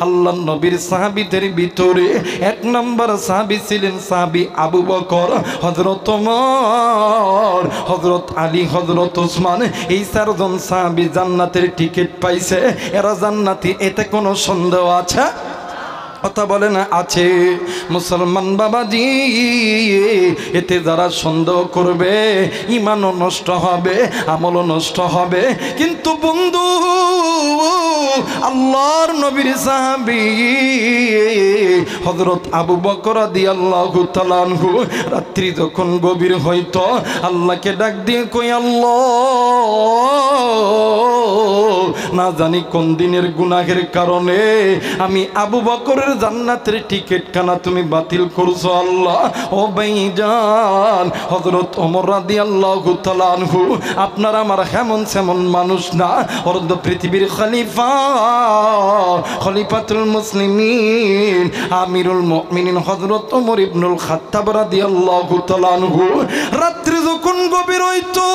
আল্লাহ নবীর সাহাবীদের ভিতরে এক নম্বর সাহাবী ছিলেন সাহাবী আবু বকর, হযরত ওমর, হযরত আলী, হযরত ওসমান। এই চারজন সাহাবী জান্নাতের টিকিট পাইছে, এরা জান্নাতি, এতে কোনো সন্দেহ আছে? কথা বলে না আছে? মুসলমান বাবাজি, এতে যারা সন্দেহ করবে ঈমানও নষ্ট হবে, আমলও নষ্ট হবে। কিন্তু বন্ধু, আল্লাহর নবীর সাহাবী হযরত আবু বকর রাদিয়াল্লাহু তাআলা আনহু রাত্রি যখন গভীর হইতো আল্লাহকে ডাক দিয়ে কই, আল্লাহ, না জানি কোন দিনের গুনাহের কারণে আমি আবু বকরের জান্নাতের টিকিট খানা তুমি বাতিল করছো আল্লাহ। ও ভাইজান, হযরত ওমর রাদিয়াল্লাহু তাআলা আনহু আপনার আমার হেমন সেমন মানুষ না, অর্ধ পৃথিবীর খলিফা, খলিফাতুল মুসলিমিন, আমিরুল মুমিনিন হযরত ওমর ইবনুল খাত্তাব রাদিয়াল্লাহু তাআলা আনহু রাত্রি যখন গভীর হইতো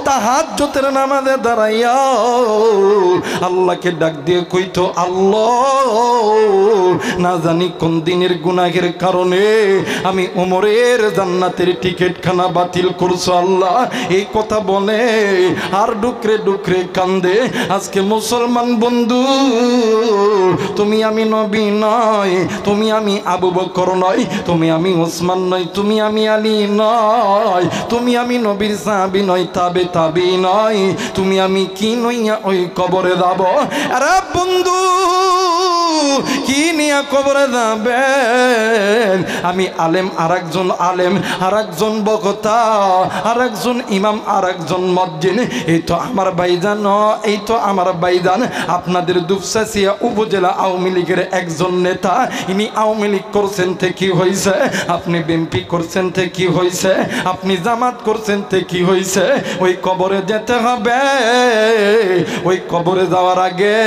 তাহাজ্জুদের নামাজে দাঁড়াইয়া আল্লাহকে ডাক দিয়ে কইতো, আল্লাহ, না জানি কোন দিনের গুনাহের কারণে আমি ওমরের জান্নাতের টিকিট খানা বাতিল করছো আল্লাহ। এই কথা বলে আর ডুকরে ডুকরে কান্দে। আজকে মুসলমান বন্ধু, তুমি আমি নবী নয়, তুমি আমি আবু বকর নয়, তুমি আমি ওসমান নয়, তুমি আমি আলী নয়, তুমি আমি নবীর সাহাবী নয়, তাবে তাবি নয়, তুমি আমি কি নইয়া ওই কবরে যাব? আরে বন্ধু, কি নিয়া কবরে যাবেন? আমি আলেম, আর একজন আলেম, আর একজন বক্তা, আর একজন ইমাম, আর একজন মুয়াজ্জিন। এই তো আমার ভাইজান, এই তো আমার ভাইজান, আপনাদের দুপচাচিয়া উপজেলা আওয়ামী লীগের একজন নেতা। ইনি আওয়ামী লীগ করছেন তে কি হয়েছে? আপনি বিএনপি করছেন তে কি হয়েছে? আপনি জামাত করছেন তে কি হয়েছে? ওই কবরে যেতে হবে। ওই কবরে যাওয়ার আগে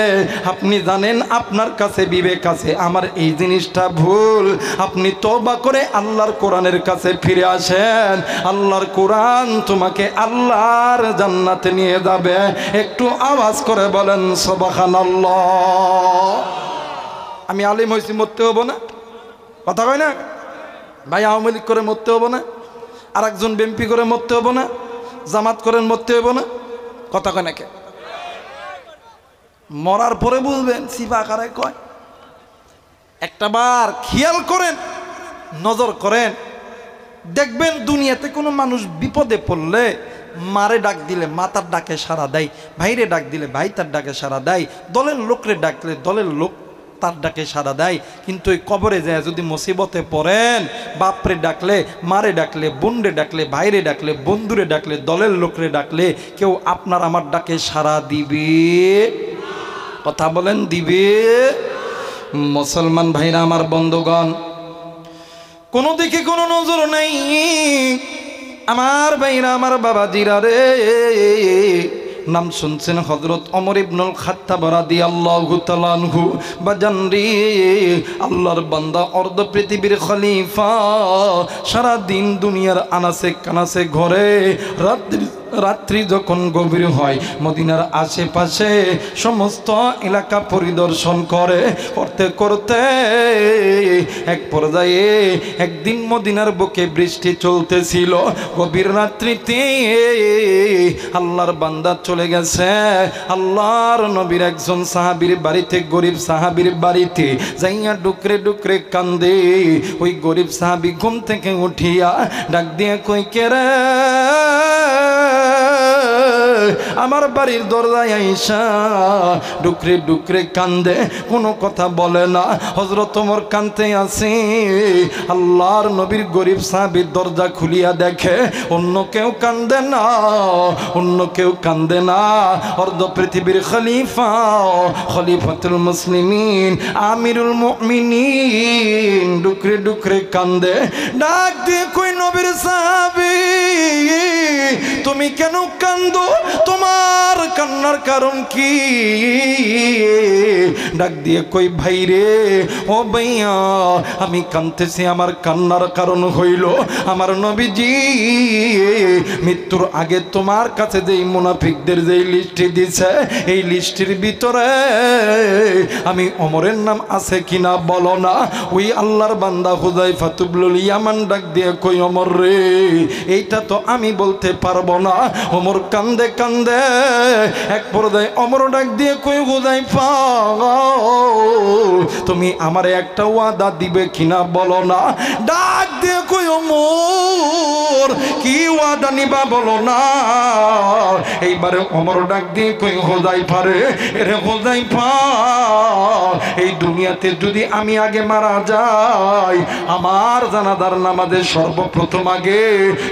আপনি জানেন আপনার কাছে বিবেক আছে, আমার এই জিনিসটা ভুল। আপনি তওবা করে আল্লাহর কোরআনের কাছে ফিরে আসেন। আল্লাহর কোরআন তোমাকে আল্লাহর জান্নাতে নিয়ে যাবে। একটু আওয়াজ করে বলেন সুবহানাল্লাহ। আমি আলিম হইছি, মরতে হবো না? কথা কয় না ভাই? আওয়ামী লীগ করে মরতে হবো না? আর একজন বিএনপি করে মরতে হবো না? জামাত করেন মরতে হবো না? কথা কয় না কে? মরার পরে বুঝবেন সিফা কারে কয়। একটা বার খেয়াল করেন, নজর করেন, দেখবেন দুনিয়াতে কোনো মানুষ বিপদে পড়লে মারে ডাক দিলে মা তার ডাকে সাড়া দেয়, ভাইরে ডাক দিলে ভাই তার ডাকে সাড়া দেয়, দলের লোকরে ডাকলে দলের লোক তার ডাকে সাড়া দেয়। কিন্তু এই কবরে যায় যদি মুসিবতে পড়েন, বাপরে ডাকলে, মারে ডাকলে, বোনরে ডাকলে, ভাইরে ডাকলে, বন্ধুরে ডাকলে, দলের লোকরে ডাকলে কেউ আপনার আমার ডাকে সাড়া দিবে? কথা বলেন, দিবে? মুসলমান ভাইরা আমার, বন্ধুগণ, কোনো দিকে কোনো নজর নেই। আমার ভাইরা, আমার বাবাজিরা রে, নাম শুনছেন হযরত ওমর ইবনুল খাত্তাব রাদিয়াল্লাহু তাআলা আনহু। বাজান রে, আল্লাহর বান্দা, অর্ধ পৃথিবীর খলিফা, সারা দিন দুনিয়ার আনাসে কানাসে ঘরে রাত্রি যখন গভীর হয় মদিনার আশেপাশে সমস্ত এলাকা পরিদর্শন করতে করতে এক পর্যায়ে একদিন মদিনার বুকে বৃষ্টি চলতেছিল। গভীর রাত্রিতে আল্লাহর বান্দা চলে গেছে আল্লাহর নবীর একজন সাহাবীর বাড়িতে, গরিব সাহাবীর বাড়িতে যাইয়া ডুকরে ডুকরে কান্দে। ওই গরিব সাহাবী ঘুম থেকে উঠিয়া ডাক দিয়ে কই, কে রে? আমার বাড়ির দরজায় আইসা ডুকরে ডুকরে কান্দে, কোনো কথা বলে না। হযরত ওমর কান্দতে আছে, আল্লাহর নবীর গরিব সাহাবীর দরজা খুলিয়া দেখে অন্য কেউ কান্দে না, অন্য কেউ কান্দে না। অর্ধ পৃথিবীর খলিফা, খলিফাতুল মুসলিমিন, আমিরুল মুমিনিন ডুকরে ডুকরে কান্দে। ডাক দিয়ে কই, নবীর সাহাবী, তুমি কেন কান্দো? তোমার কান্নার কারণ কি? ডাক দিয়ে কই ভাই রে, ও ভাইয়া আমি কাঁদতেছি, আমার কান্নার কারণ হইল আমার নবীজি মৃত্যুর আগে তোমার কাছে যেই মুনাফিকদের যেই লিস্টটি দিছে এই লিস্টের ভিতরে আমি ওমরের নাম আছে কিনা বলো না। ওই আল্লাহর বান্দা হুযায়ফা ইবনুল ইয়ামান ডাক দিয়ে কই ওমর রে, এইটা তো আমি বলতে পারবো না। ওমর কান্দে কান্দে এক পর্যায়ে ওমর ডাক দিয়ে কই হুযায়ফা তুমি আমারে একটা ওয়াদা দিবে কিনা বলো না। ডাক দিয়ে কই ওমর কি ওয়াদা নিবা বলো না। এইবারে ওমর ডাক দিয়ে কই হুযায়ফা রে, রে হুযায়ফা এই দুনিয়াতে যদি আমি আগে মারা যাই আমার জানাজার নামাজে সর্বপ্রথম আগে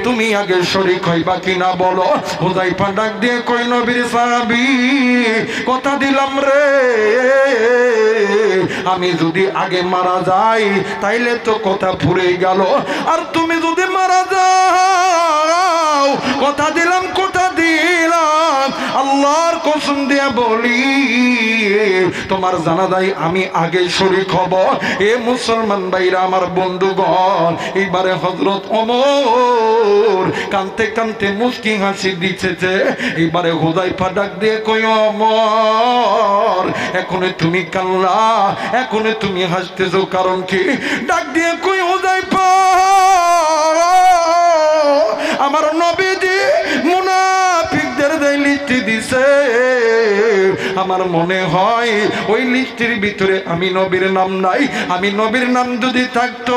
তুমি আগে শরীক হইবা কিনা বলো। হুযায়ফা ডাক দিয়ে কই নবীর সাহাবী কথা দিলাম রে, আমি যদি আগে মারা যাই তাইলে তো কথা ফুরে গেল, আর তুমি যদি মারা যাও কথা দিলাম আল্লাহর কসম দিয়া বলি তোমার জানাজায় আমি আগে শরীক হব। এ মুসলমান ভাইরা আমার বন্ধুগণ, এইবারে হযরত ওমর কানতে কানতে মুস্কি হাসি দিতেছে। এইবারে হুযায়ফা ডাক দিয়ে কই ওমর এখন তুমি কান্না, এখন তুমি হাসতেছো কারণ কি? ডাক দিয়ে কই হুযায়ফা আমার নবীজি মুনাফিকদের যে লিস্ট দিছে আমার মনে হয় ওই লিস্টের ভিতরে আমি নবীর নাম নাই। আমি নবীর নাম যদি থাকতো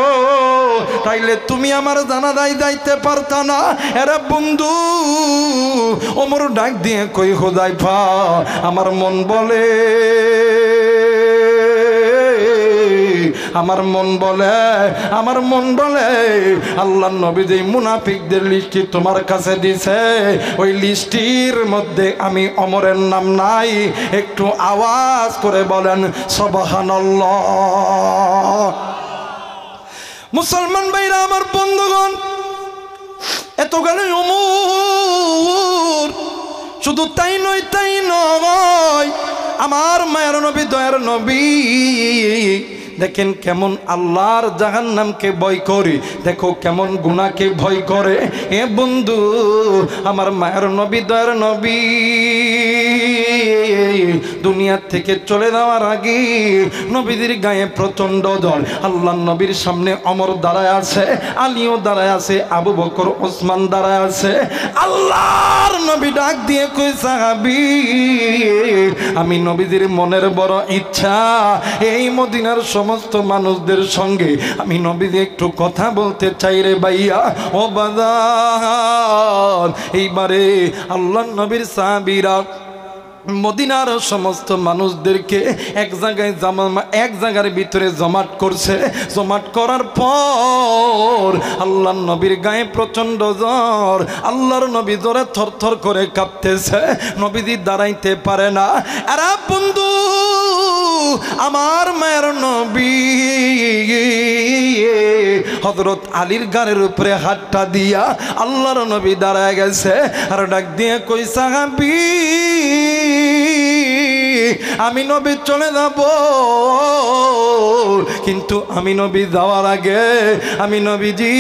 তাইলে তুমি আমার জানাজায় যাইতে পারতা না। এরা বন্ধু ওমর ডাক দিয়ে কই হুযায়ফা আমার মন বলে, আমার মন বলে, আমার মন বলে আল্লাহর নবী যে মুনাফিকদের লিস্টটি তোমার কাছে দিছে ওই লিস্টির মধ্যে আমি ওমরের নাম নাই। একটু আওয়াজ করে বলেন সুবহানাল্লাহ। মুসলমান ভাইরা আমার বন্ধুগণ, এত গেল ওমর, শুধু তাই নয় তাই নয় আমার মায়ের নবী দয়ার নবী দেখেন কেমন আল্লাহর জাহান্নামকে ভয় করে, দেখো কেমন গুনাহকে ভয় করে। এ বন্ধু আমার মায়ের নবী দয়ার নবী দুনিয়া থেকে চলে যাওয়ার আগে নবীদের গায়ে প্রচন্ড জ্বর। আল্লাহর নবীর সামনে ওমর দাঁড়ায় আছে, আলীও দাঁড়ায় আছে, আবু বকর ওসমান দাঁড়ায় আছে। আল্লাহর নবী ডাক দিয়ে কই সাহাবী আমি নবীদের মনের বড় ইচ্ছা এই মদিনার সমস্ত মানুষদের সঙ্গে আমি নবীজি একটু কথা বলতে চাই রে ভাইয়া ও বাজার। এইবারে আল্লাহর নবীর সাহাবীরা মদিনার সমস্ত মানুষদেরকে এক জায়গায় এক জায়গার ভিতরে জমাট করছে। জমাট করার পর আল্লাহর নবীর গায়ে প্রচন্ড জ্বর, আল্লাহর নবী জ্বরে থরথর করে কাঁপতেছে, নবীজি দাঁড়াইতে পারে না। আরে বন্ধু আমার মায়ের নবী হযরত আলীর গায়ের উপরে হাতটা দিয়া আল্লাহর নবী দাঁড়ায় গেছে আর ডাক দিয়ে কই সাহাবী আমি নবী চলে যাব, কিন্তু আমি নবী যাওয়ার আগে আমি নবীজি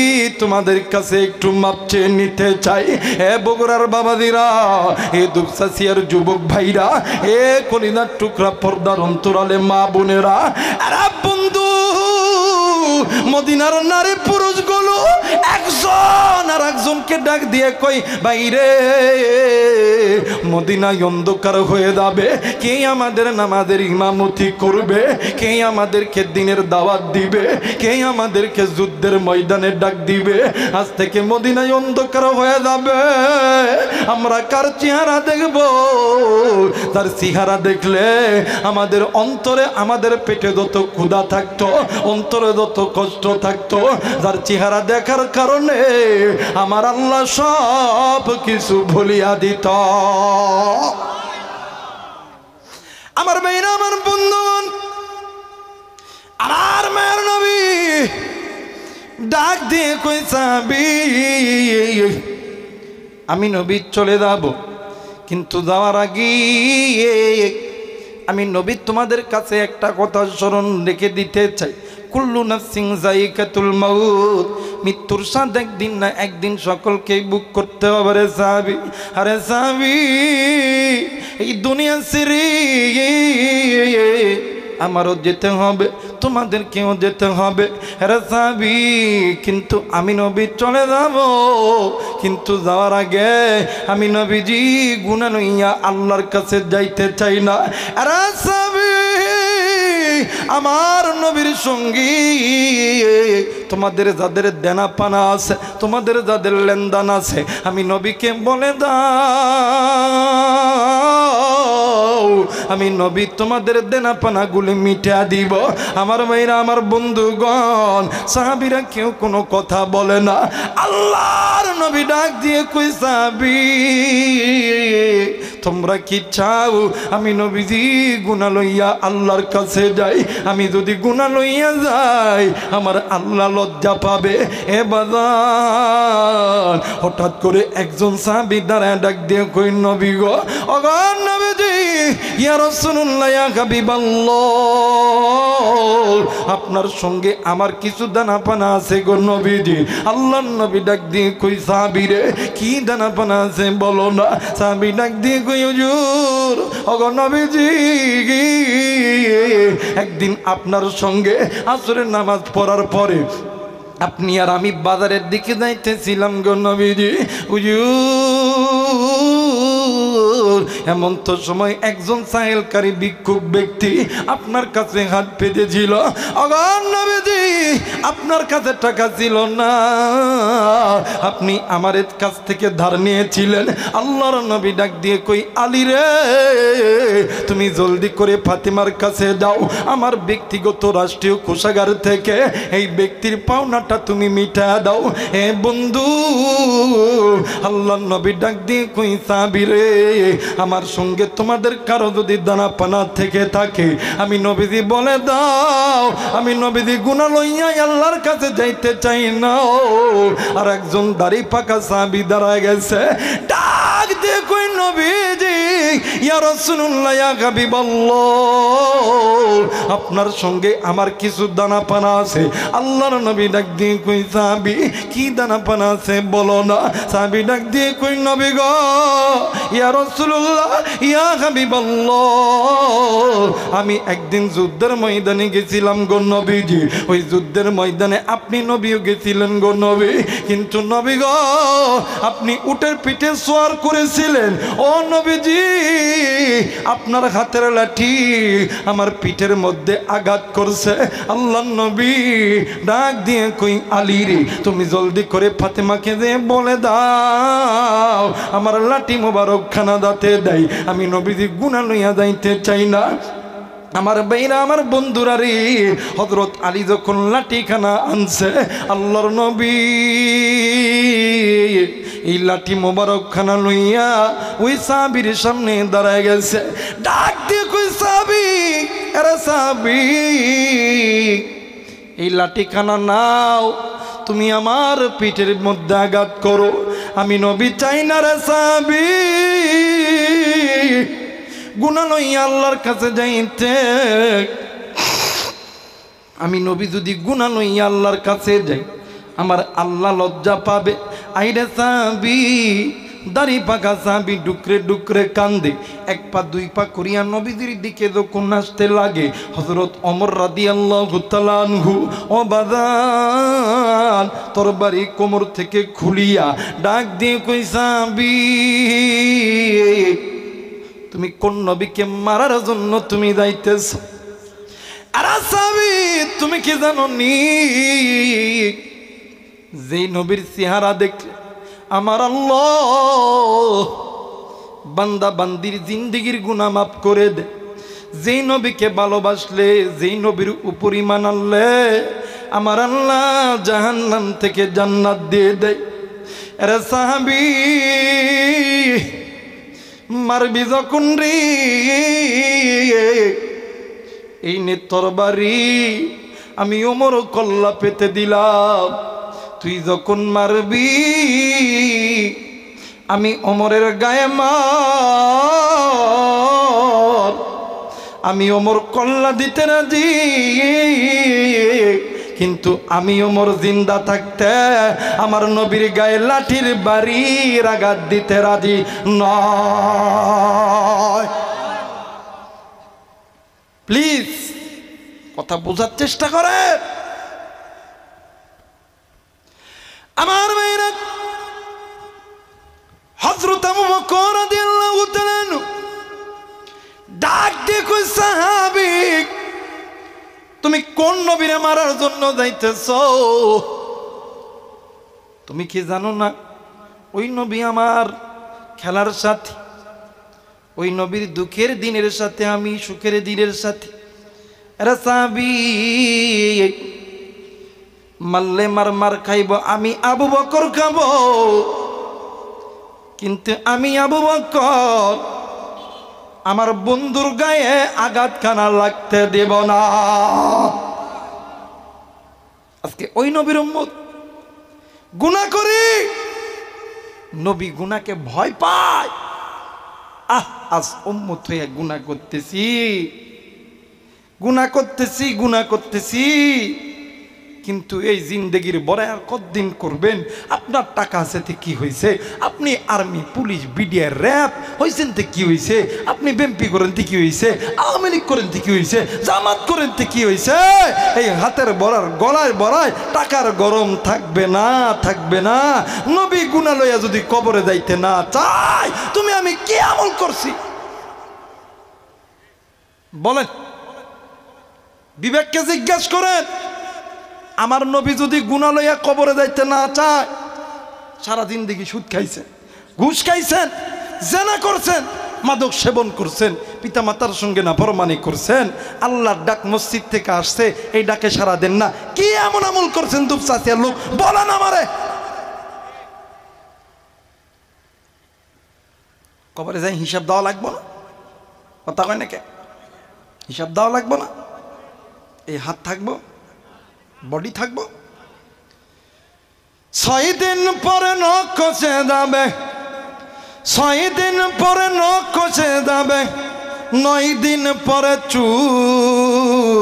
তোমাদের কাছে একটু মাপ চেয়ে নিতে চাই। এ বগুড়ার বাবাজিরা, এ দুপসাসিয়ার যুবক ভাইরা, এ কলিজার টুকরা পর্দার অন্তরালে মা বোনেরা, আরে বন্ধু মদিনার নারী পুরুষগুলো একজন আর একজনকে ডাক দিয়ে কই বাইরে মদিনায় অন্ধকার হয়ে যাবে, কে আমাদের নামাজের ইমামতি করবে, কে আমাদেরকে দিনের দাওয়াত দিবে, কে আমাদেরকে যুদ্ধের ময়দানে ডাক দিবে। আজ থেকে মদিনায় অন্ধকার হয়ে যাবে, আমরা কার চেহারা দেখব? তার চেহারা দেখলে আমাদের অন্তরে আমাদের পেটে যত ক্ষুধা থাকতো, অন্তরে যত কষ্ট থাকতো, যার চেহারা দেখার কারণে আমার আল্লাহ সব কিছু ভুলিয়া দিত। আমার মেয়েরা, আমার বন্ধুগণ, আমার মায়ের নবী ডাক দিয়ে কই সাহাবী আমি নবী চলে যাব, কিন্তু যাওয়ার আগে আমি নবী তোমাদের কাছে একটা কথা স্মরণ রেখে দিতে চাই, কুল্লু নাফসিন যায়িকাতুল মাউত, মৃত্যুর স্বাদ একদিন না একদিন সকলকেই বুক করতে হবে রে সাহাবী। আরে সাহাবী, এই দুনিয়া ছেড়ে আমারও যেতে হবে, তোমাদেরকেও যেতে হবে রে সাহাবী। কিন্তু আমি নবী চলে যাব, কিন্তু যাওয়ার আগে আমি নবীজি গুনাহ লইয়া আল্লাহর কাছে যাইতে চাই না। রে সাহাবী, আমার নবীর সঙ্গী তোমাদের যাদের দেনা পানা আছে, তোমাদের যাদের লেনদান আছে, আমি নবীকে বলে দাও, আমি নবী তোমাদের দেনা পানাগুলি মিটা দিব। আমার ভাইরা, আমার বন্ধুগণ, সাহাবীরা কেউ কোনো কথা বলে না। আল্লাহর নবী ডাক দিয়ে কই, সাহাবী তোমরা কি চাও আমি নবীজি গুনাহ লইয়া আল্লাহর কাছে যাই? আমি যদি গুনাহ লইয়া যাই আমার আল্লাহ লজ্জা পাবে। এ বাজান, হঠাৎ করে একজন সাহাবী দাঁড়ায় ডাক দিয়ে কই, নবী গো, ওগো নবীজি, ইয়া রাসূলুল্লাহ, ইয়া হাবিবাল্লাহ, আপনার সঙ্গে আমার কিছু দানা পানা আছে গো নবীজি। আল্লাহর নবী ডাক দিয়ে কই, সাহাবী রে, কি দানা পানা আছে বলো না। সাহাবী ডাক দিয়ে কই, হুজুর, ওগো নবীজি, একদিন আপনার সঙ্গে আসরের নামাজ পড়ার পরে আপনি আর আমি বাজারের দিকে যাইতেছিলাম গো নবীজি। হুজুর, এমন তো সময় একজন সাহেলকারী ভিক্ষুক ব্যক্তি আপনার কাছে হাত পেতেছিল। ওগো নবীজি, আপনার কাছে টাকা ছিল না, আপনি আমার কাছ থেকে ধার নিয়েছিলেন। আল্লাহর নবী ডাক দিয়ে কই, আলী রে, তুমি জলদি করে ফাতিমার কাছে যাও, আমার ব্যক্তিগত রাষ্ট্রীয় কোষাগার থেকে এই ব্যক্তির পাওনাটা তুমি মিটা দাও। হে বন্ধু, আল্লাহর নবী ডাক দিয়ে কই, সাহাবী রে, আমার সঙ্গে তোমাদের কারো যদি দানা পানা থেকে থাকে আমি নবীজি বলে দাও, আমি নবীজি গুনাহ লইয়া আল্লাহর কাছে যাইতে চাই না। আর একজন দাড়ি পাকা সাহাবী দাঁড়ায় গেছে, ডাক দিয়ে কই, নবীজি, ইয়া রাসূলুল্লাহ, ইয়া হাবিবাল্লাহ, আপনার সঙ্গে আমার কিছু দানা পানা আছে। আল্লাহর নবী ডাক দিয়ে কই, সাহাবী কি দানা পানা আছে বলো না। সাহাবী ডাক দিয়ে কই, নবী গো, ইয়া রাসূলুল্লাহ, ইয়া হাবিবাল্লাহ, আমি একদিন যুদ্ধের ময়দানে গেছিলাম গো নবীজি। ওই যুদ্ধের ময়দানে আপনি নবীও গেছিলেন গো নবী, কিন্তু নবী গো, আপনি উটের পিঠে সওয়ার করেছিলেন। ও নবীজি, আপনার হাতের লাঠি আমার পিঠের মধ্যে আঘাত করছে। আল্লাহর নবী ডাক দিয়ে কই, আলী রে, তুমি জলদি করে ফাতেমাকে যে বলে দাও আমার লাঠি মোবারক খানা দাতে দেয়, আমি নবীজি গুনাহ লইয়া যাইতে চাই না। আমার ভাইরা, আমার বন্ধুরা রে, হযরত আলী যখন লাঠিখানা আনছে, আল্লাহর নবী এই লাঠি মোবারক খানা লইয়া ওই সাহাবীর সামনে দাঁড়ায় গেছে। ডাক দিয়ে কই, সাহাবী, আরে সাহাবী, এই লাঠিখানা নাও, তুমি আমার পিঠের মধ্যে আঘাত করো, আমি নবী চাই না রে সাহাবী গুনাহ লইয়া আল্লাহর কাছে যাইতে। আমি নবী যদি গুনাহ লইয়া আল্লাহর কাছে যাই আমার আল্লাহ লজ্জা পাবে। আইরে সাহাবী, দাড়ি পাকা সাহাবী ডুকরে ডুকরে কান্দে, এক পা দুই পা করিয়া নবীজির দিকে যখন আসতে লাগে, হযরত ওমর রাদিয়াল্লাহু তাআলা আনহু ও বাদান তরবারি কোমর থেকে খুলিয়া ডাক দিয়ে কই, সাহাবী, তুমি কোন নবীকে মারার জন্য তুমি যাইতেছ? আর সাহাবী, তুমি কি জানো নি, যেই নবীর চেহারা দেখলে আমার আল্লাহ বান্দা বান্দির জিন্দেগির গুনাহ মাফ করে দে, যেই নবীকে ভালোবাসলে, যেই নবীর উপর ঈমান আনলে আমার আল্লাহ জাহান্নাম থেকে জান্নাত দিয়ে দেয়। আরে সাহাবী, মারবি যখন রে, এই নে তরবারি, আমি ওমর কল্লা পেতে দিলাম, তুই যখন মারবি আমি ওমরের গায়ে মার, আমি ওমর কল্লা দিতে রাজি, কিন্তু আমি ওমর জিন্দা থাকতে আমার নবীর গায়ে লাঠির বাড়ির আঘাত দিতে রাজি নয়। প্লিজ কথা বোঝার চেষ্টা করে আমার মেয়েরা। হযরত আবু বকর রাদিয়াল্লাহু তাআলা ডাক দিয়ে কই, সাহাবী তুমি কোন নবীরে মারার জন্য যাইতেছ? তুমি কি জানো না ওই নবী আমার খেলার সাথী, ওই নবীর দুঃখের দিনের সাথে আমি সুখের দিনের সাথী। এরা সাহাবী মারলে মার খাইব, আমি আবু বকর খাব, কিন্তু আমি আবু বকর আমার বন্ধুর গায়ে আঘাতখানা লাগতে দেব না। আজকে ওই নবীর উম্মত গুনাহ করি, নবী গুনাহকে ভয় পায়। আজ উম্মত হয়ে গুনাহ করতেছি, কিন্তু এই জিন্দেগির বড় আর কতদিন করবেন? আপনার টাকা আছে তো কি হয়েছে? আপনি আর্মি, পুলিশ, বিডিআর, র্যাব হয়েছেন তো কি হয়েছে? আপনি বিএনপি করেন তো কি হয়েছে? আওয়ামী লীগ করেন তো কি হয়েছে? জামাত করেন তো কি হয়েছে? এই হাতের বড়ার গলায় বড়ায় টাকার গরম থাকবে না। নবী গুনাহ লইয়া যদি কবরে যাইতে না চাই, তুমি আমি কি আমল করছি বলেন? বিবেককে জিজ্ঞাসা করেন। আমার নবী যদি গুনাহ লইয়া কবরে যাইতে না চায়, সারা জিন্দেগি সুদ খাইছেন, ঘুষ খাইছেন, জেনা করছেন, মাদক সেবন করছেন, পিতামাতার সঙ্গে নাফরমানি করছেন, আল্লাহর ডাক মসজিদ থেকে আসছে, এই ডাকে সারা দেন না, কি এমন আমল করছেন দুপচাচিয়ার লোক বলেন আমারে? কবরে যাই হিসাব দেওয়া লাগবো না? কথা কয় নাকি? হিসাব দেওয়া লাগবো না? এই হাত থাকবো, বডি থাকবো, 6 দিন পরে নখ খসে যাবে, 6 দিন পরে নখ খসে যাবে, 9 দিন পরে চুল।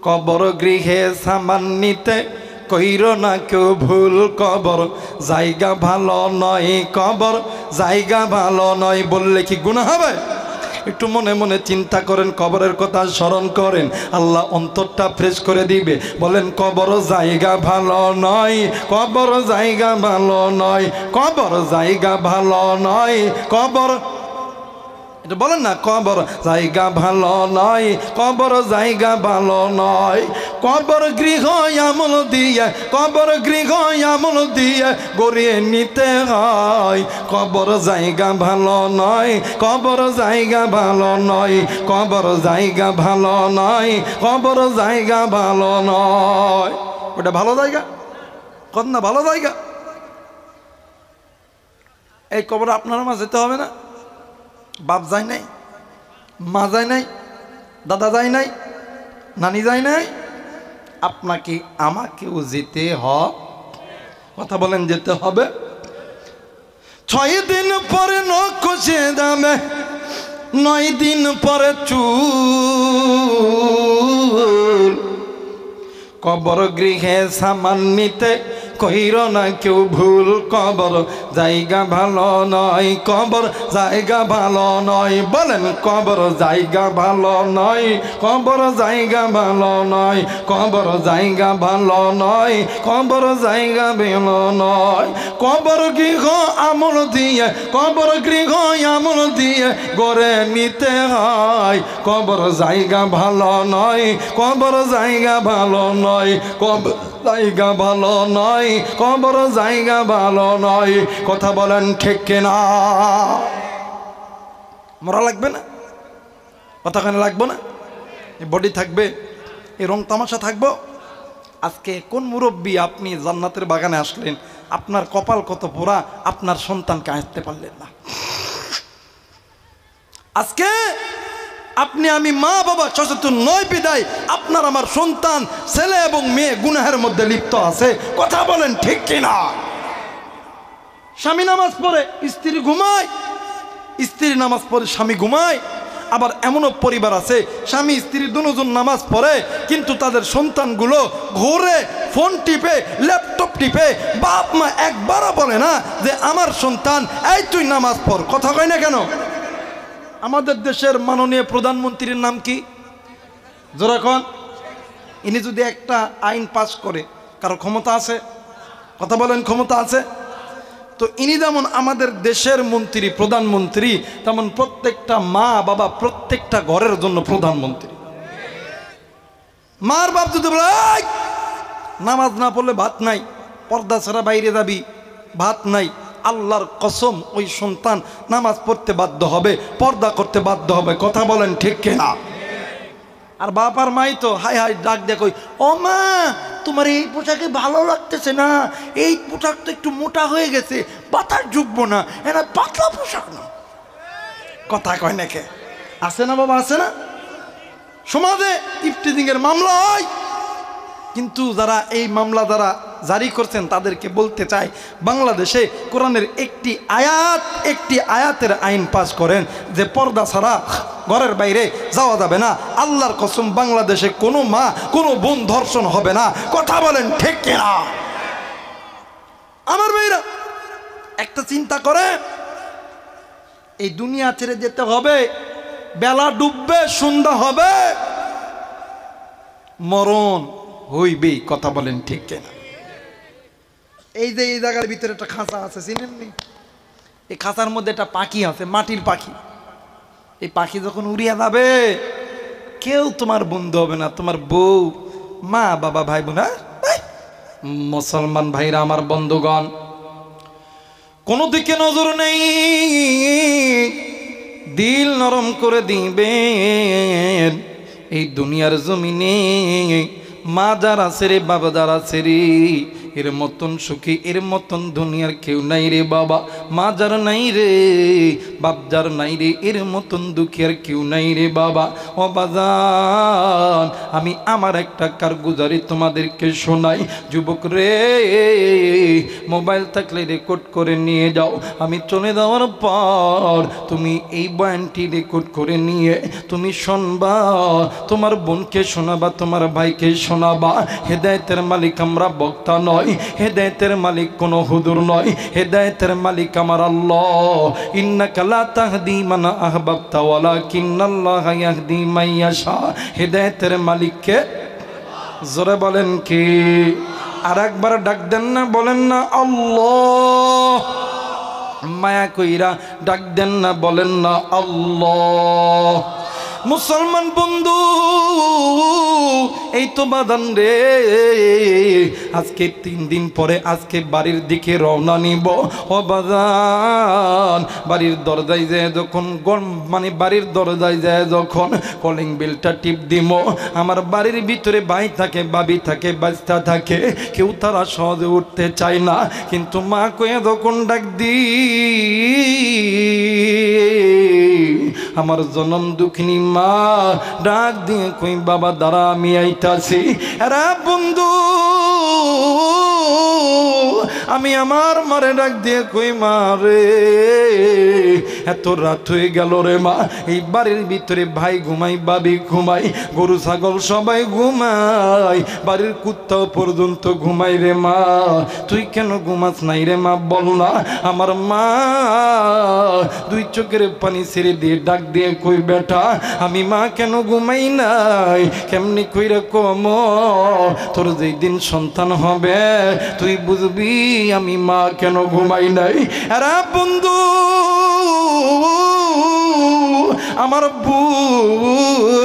কবর গৃহে সামান নিতে কইর না কেউ ভুল, কবর জায়গা ভালো নয়, কবর জায়গা ভালো নয়। বললে কি গুনাহ হবে? একটু মনে মনে চিন্তা করেন, কবরের কথা স্মরণ করেন, আল্লাহ অন্তরটা ফ্রেশ করে দিবে। বলেন কবর জায়গা ভালো নয়, কবর জায়গা ভালো নয়, কবর জায়গা ভালো নয়, কবর, এটা বলেন না, কবর জায়গা ভালো নয়, কবর জায়গা ভালো নয়। কবর গৃহ আমল দিয়ে, কবর গৃহ আমল দিয়ে গড়িয়ে নিতে হয়। কবর জায়গা ভালো নয়, কবর জায়গা ভালো নয়, কবর জায়গা ভালো নয়, কবর জায়গা ভালো নয়। ওটা ভালো জায়গা? কত না ভালো জায়গা? এই কবর আপনার মা যেতে হবে না? বাপ যায় নাই, মা যায় নাই, দাদা যায় নাই, নানি যায় নাই, আপনাকে আমাকেও যেতে হবে। কথা বলেন, যেতে হবে। 6 দিন পরে নখ খসে যাবে, 9 দিন পরে চুল। কবর গৃহে সামান নিতে কইর না কেউ ভুল, কবর জায়গা ভালো নয়, কবর জায়গা ভালো নয়। বলেন কবর জায়গা ভালো নয়, কবর জায়গা ভালো নয়, কবর জায়গা ভালো নয়, কবর জায়গা ভালো নয়। কবর গৃহ আমল দিয়ে, কবর গৃহ আমল দিয়ে গড়ে নিতে হয়। কবর জায়গা ভালো নয়, কবর জায়গা ভালো নয়, কবর জায়গা ভালো নয়, কবর জায়গা ভালো নয়। কথা বলেন ঠিক কিনা? মরা লাগবে না? কথা কেন লাগবো না? এই বডি থাকবে, এই রং তামাশা থাকবো। আজকে কোন মুরব্বী আপনি জান্নাতের বাগানে আসলেন, আপনার কপাল কত পোড়া, আপনার সন্তানকে আসতে পারলেন না। আজকে আপনি আমি মা বাবা সচেতন নয় বিদায় আপনার আমার সন্তান ছেলে এবং মেয়ে গুনাহের মধ্যে লিপ্ত আছে। কথা বলেন ঠিক কিনা? স্বামী নামাজ পড়ে, স্ত্রী ঘুমায়, স্ত্রী নামাজ পড়ে স্বামী ঘুমায়, আবার এমনও পরিবার আছে স্বামী স্ত্রী দুজন নামাজ পড়ে কিন্তু তাদের সন্তানগুলো ঘুরে ফোন টিপে ল্যাপটপ টিপে, বাপ মা একবারও বলে না যে আমার সন্তান এই তুই নামাজ পড়। কথা কয় না কেন? আমাদের দেশের মাননীয় প্রধানমন্ত্রীর নাম কি? যেরকম ইনি যদি একটা আইন পাস করে, কারো ক্ষমতা আছে? কথা বলেন, ক্ষমতা আছে? তো ইনি যেমন আমাদের দেশের মন্ত্রী, প্রধানমন্ত্রী, তেমন প্রত্যেকটা মা বাবা প্রত্যেকটা ঘরের জন্য প্রধানমন্ত্রী। মার বাপ যদি বলে নামাজ না পড়লে ভাত নাই, পর্দা ছাড়া বাইরে যাবি, ভাত নাই, আল্লাহর কসম ওই সন্তান নামাজ পড়তে বাধ্য হবে, পর্দা করতে বাধ্য হবে। কথা বলেন ঠিক কিনা? আর বাপ আর মাই তো হাই হাই ডাক দেখো, ও মা তোমার এই পোশাকে ভালো লাগতেছে না, এই পোশাক তো একটু মোটা হয়ে গেছে, বাতাস ঢুকবো না, এরা পাতলা পোশাক না। কথা কয় নাকি? আছে না বাবা, আছে না? সমাজে ইফটিজিং এর মামলা হয়, কিন্তু যারা এই মামলা যারা জারি করছেন তাদেরকে বলতে চাই, বাংলাদেশে কোরআনের একটি আয়াতের আইন পাস করেন যে পর্দা ছাড়া ঘরের বাইরে যাওয়া যাবে না। আল্লাহর কসম বাংলাদেশে কোনো মা কোনো বোন ধর্ষণ হবে না। কথা বলেন ঠিক কিনা? আমার ভাইরা একটা চিন্তা করে, এই দুনিয়া ছেড়ে যেতে হবে, বেলা ডুববে, সন্ধ্যা হবে, মরণ হইবেই। কথা বলেন ঠিক কিনা? এই যে এই জায়গার ভিতরে একটা খাঁচা আছে, চিনেননি? এই খাঁচার মধ্যে একটা পাখি আছে, মাটির পাখি। এই পাখি যখন উড়িয়া যাবে, কেউ তোমার বন্ধু হবে না, তোমার বউ, মা বাবা, ভাই বোন। মুসলমান ভাইরা আমার, বন্ধুগণ, কোনো দিকে নজর নেই, দিল নরম করে দিবেন। এই দুনিয়ার জমিনে মা যারা আছে রে, বাবা যারা আছে রে, এর মতন সুখী, এর মতন দুনিয়ার কেউ নাই রে বাবা। মা যার নাই রে, বাপ যার নাই রে, এর মতন দুঃখী আর কেউ নাই রে বাবা। ও বাজান, আমি আমার একটা কারগুজারি তোমাদেরকে শোনাই। যুবক রে, মোবাইল থাকলে রেকর্ড করে নিয়ে যাও। আমি চলে যাওয়ার পর তুমি এই বয়ানটি রেকর্ড করে নিয়ে তুমি শোনবা, তোমার বোনকে শোনাবা, তোমার ভাইকে শোনাবা। হেদায়েতের মালিক আমরা বক্তা নয়, হেদায়েতের মালিক কোন হুজুর নয়, হেদায়েতের মালিক আমার আল্লাহ। ইন্নাকা লা তাহদি মান আহবাবতা ওয়ালাকিন্নাল্লাহা ইয়াহদি মান ইয়াশা। হেদায়েতের মালিককে জোরে বলেন কি? আর একবার ডাক দেন না, বলেন না আল্লাহ। মায়া কইরা ডাক দেন না, বলেন না আল্লাহ। মুসলমান বন্ধু, এই তো বাদান রে, আজকে 3 দিন পরে আজকে বাড়ির দিকে রওনা নিব। ও বাদান, বাড়ির দরজায় যায় যখন, মানে বাড়ির দরজায় যায় যখন কলিং বেলটা টিপ দিব, আমার বাড়ির ভিতরে ভাই থাকে, ভাবি থাকে, বাচ্চা থাকে, কেউ তারা সহজে উঠতে চায় না, কিন্তু মা কয়ে যখন ডাক দি, আমার জনম দুঃখিনী মা ডাক দিয়ে কই, বাবা দাঁড়া আমি আইতাছি। আরে বন্ধু, আমি আমার মারে ডাক দিয়ে কই, মা রে এত রাত হয়ে গেল রে মা। এই বাড়ির ভিতরে ভাই ঘুমাই, ভাবি ঘুমাই, গরু ছাগল সবাই ঘুমাই, বাড়ির কুত্তাও পর্যন্ত ঘুমাই রে মা। তুই কেন ঘুমাস নাই রে মা, বল না। আমার মা 2 চোখের পানি ছেড়ে দিয়ে ডাক দিয়ে কই, বেটা আমি মা কেন ঘুমাই নাই, কেমনি কইরা কম, তোর যেই দিন সন্তান হবে তুই বুঝবি আমি মা কেন ঘুমাই নাই। আরে বন্ধু, আমার বোন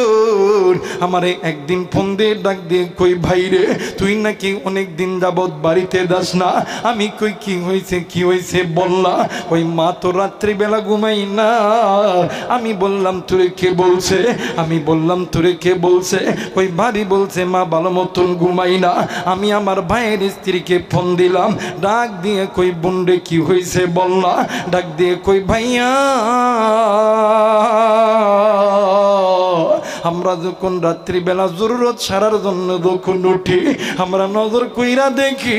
আমারে একদিন ফোন দিয়ে ডাক দিয়ে কই, ভাই রে তুই নাকি অনেক দিন যাবত বাড়িতে যাস না। আমি কই কি হয়েছে, কি হয়েছে বল না। ওই মা তো রাত্রিবেলা ঘুমাই না। আমি বললাম তোরে কে বলছে, আমি বললাম তোরে কে বলছে। ওই ভারী বলছে মা ভালো মতন ঘুমাই না। আমি আমার ভাইয়ের স্ত্রীকে ফোন দিলাম, ডাক দিয়ে কই, বোন রে কি হয়েছে বল না। ডাক দিয়ে কই, ভাইয়া আমরা যখন রাত্রিবেলা জরুরত সারার জন্য যখন উঠি আমরা নজর কইরা দেখি